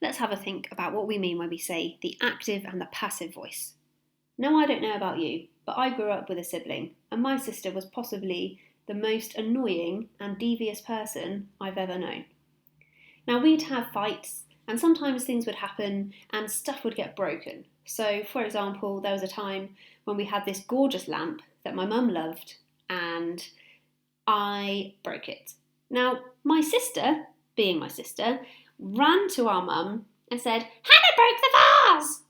let's have a think about what we mean when we say the active and the passive voice. Now, I don't know about you, but I grew up with a sibling, and my sister was possibly the most annoying and devious person I've ever known. Now, we'd have fights, and sometimes things would happen and stuff would get broken. So, for example, there was a time when we had this gorgeous lamp that my mum loved, and I broke it. Now, my sister, being my sister, ran to our mum and said, "Hannah broke the vase!"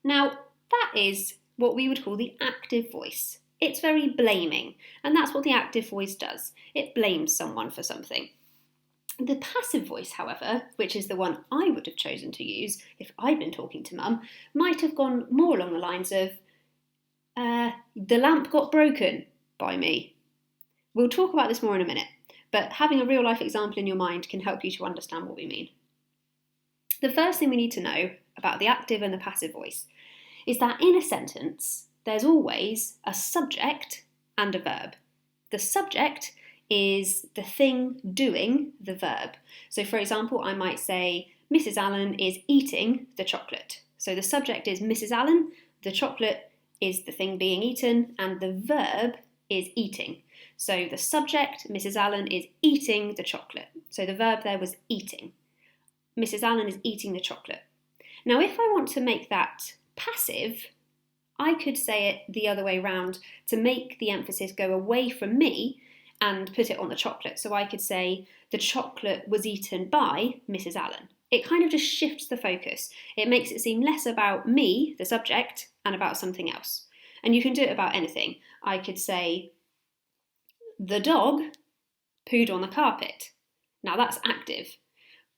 Now, that is what we would call the active voice. It's very blaming, and that's what the active voice does. It blames someone for something. The passive voice, however, which is the one I would have chosen to use if I'd been talking to Mum, might have gone more along the lines of, the lamp got broken by me. We'll talk about this more in a minute, but having a real life example in your mind can help you to understand what we mean. The first thing we need to know about the active and the passive voice is that in a sentence, there's always a subject and a verb. The subject is the thing doing the verb. So, for example, I might say, Mrs. Allen is eating the chocolate. So the subject is Mrs. Allen, the chocolate is the thing being eaten, and the verb is eating. So the subject, Mrs. Allen, is eating the chocolate. So the verb there was eating. Mrs. Allen is eating the chocolate. Now, if I want to make that passive, I could say it the other way round to make the emphasis go away from me and put it on the chocolate. So I could say, the chocolate was eaten by Mrs. Allen. It kind of just shifts the focus. It makes it seem less about me, the subject, and about something else. And you can do it about anything. I could say, the dog pooed on the carpet. Now that's active.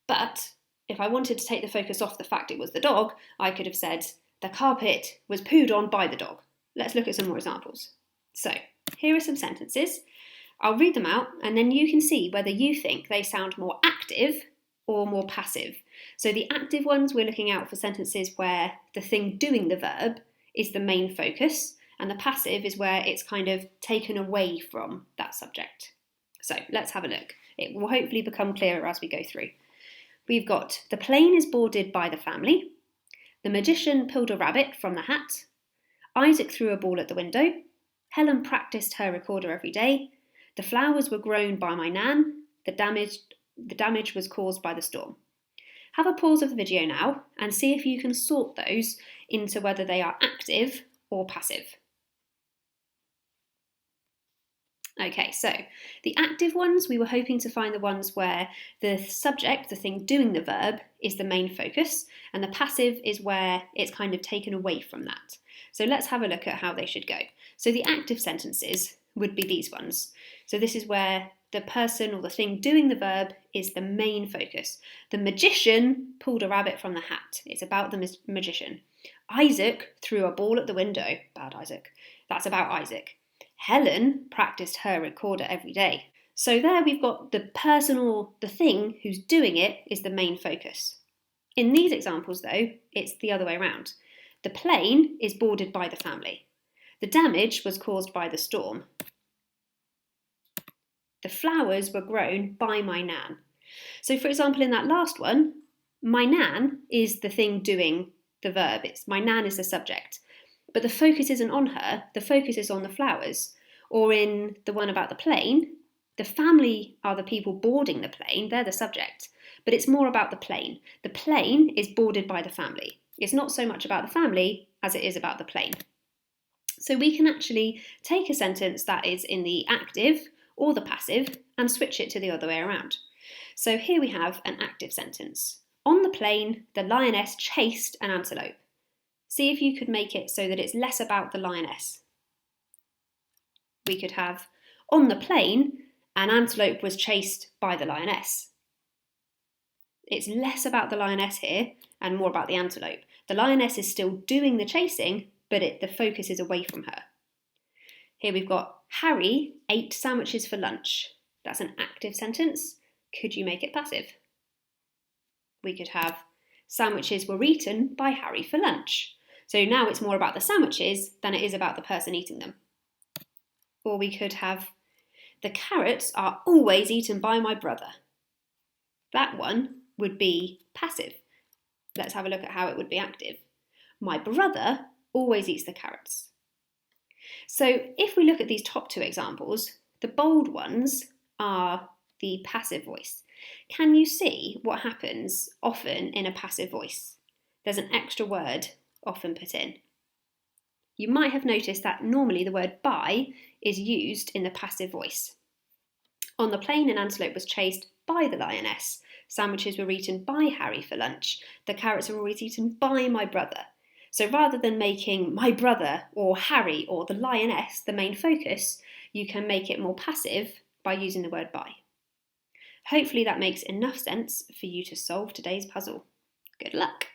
But if I wanted to take the focus off the fact it was the dog, I could have said, the carpet was pooed on by the dog. Let's look at some more examples. So, here are some sentences. I'll read them out and then you can see whether you think they sound more active or more passive. So the active ones, we're looking out for sentences where the thing doing the verb is the main focus, and the passive is where it's kind of taken away from that subject. So let's have a look. It will hopefully become clearer as we go through. We've got, the plane is boarded by the family. The magician pulled a rabbit from the hat. Isaac threw a ball at the window. Helen practiced her recorder every day. The flowers were grown by my nan. The damage was caused by the storm. Have a pause of the video now and see if you can sort those into whether they are active or passive. Okay, so the active ones, we were hoping to find the ones where the subject, the thing doing the verb, is the main focus, and the passive is where it's kind of taken away from that. So let's have a look at how they should go. So the active sentences would be these ones. So this is where the person or the thing doing the verb is the main focus. The magician pulled a rabbit from the hat. It's about the magician. Isaac threw a ball at the window. Bad Isaac. That's about Isaac. Helen practiced her recorder every day. So there we've got the person or the thing who's doing it is the main focus. In these examples though, it's the other way around. The plane is boarded by the family. The damage was caused by the storm. The flowers were grown by my nan. So for example, in that last one, my nan is the thing doing the verb. It's my nan is the subject. But the focus isn't on her, the focus is on the flowers. Or in the one about the plane, the family are the people boarding the plane, they're the subject. But it's more about the plane. The plane is boarded by the family. It's not so much about the family as it is about the plane. So we can actually take a sentence that is in the active or the passive and switch it to the other way around. So here we have an active sentence. On the plane, the lioness chased an antelope. See if you could make it so that it's less about the lioness. We could have, on the plane, an antelope was chased by the lioness. It's less about the lioness here and more about the antelope. The lioness is still doing the chasing, but the focus is away from her. Here we've got, Harry ate sandwiches for lunch. That's an active sentence. Could you make it passive? We could have, sandwiches were eaten by Harry for lunch. So now it's more about the sandwiches than it is about the person eating them. Or we could have, the carrots are always eaten by my brother. That one would be passive. Let's have a look at how it would be active. My brother always eats the carrots. So if we look at these top two examples, the bold ones are the passive voice. Can you see what happens often in a passive voice? There's an extra word often put in. You might have noticed that normally the word by is used in the passive voice. On the plane, an antelope was chased by the lioness. Sandwiches were eaten by Harry for lunch. The carrots were always eaten by my brother. So rather than making my brother or Harry or the lioness the main focus, you can make it more passive by using the word by. Hopefully that makes enough sense for you to solve today's puzzle. Good luck!